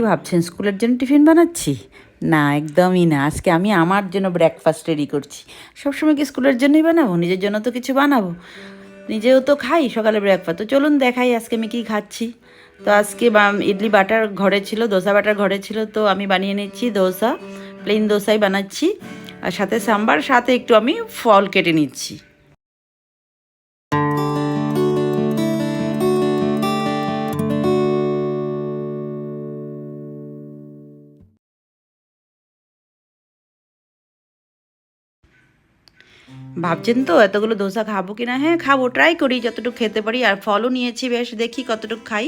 ভাবছেন স্কুলের জন্য টিফিন বানাচ্ছি? না, একদমই না। আজকে আমি আমার জন্য ব্রেকফাস্ট রেডি করছি। সবসময় কি স্কুলের জন্যই বানাবো? নিজের জন্য তো কিছু বানাবো। নিজেও তো খাই সকালে ব্রেকফাস্ট। তো চলুন দেখাই আজকে আমি কী খাচ্ছি। তো আজকে ইডলি বাটার ঘরে ছিল, দোসা বাটার ঘরে ছিল, তো আমি বানিয়ে নিচ্ছি দোসা। প্লেন দোসাই বানাচ্ছি, আর সাথে সাম্বার, সাথে একটু আমি ফল কেটে নিচ্ছি। ভাবছেন তো এতগুলো ধোসা খাবো কি না? হ্যাঁ খাবো, ট্রাই করি যতটুকু খেতে পারি, আর ফলও নিয়েছি বেশ, দেখি কতটুকু খাই।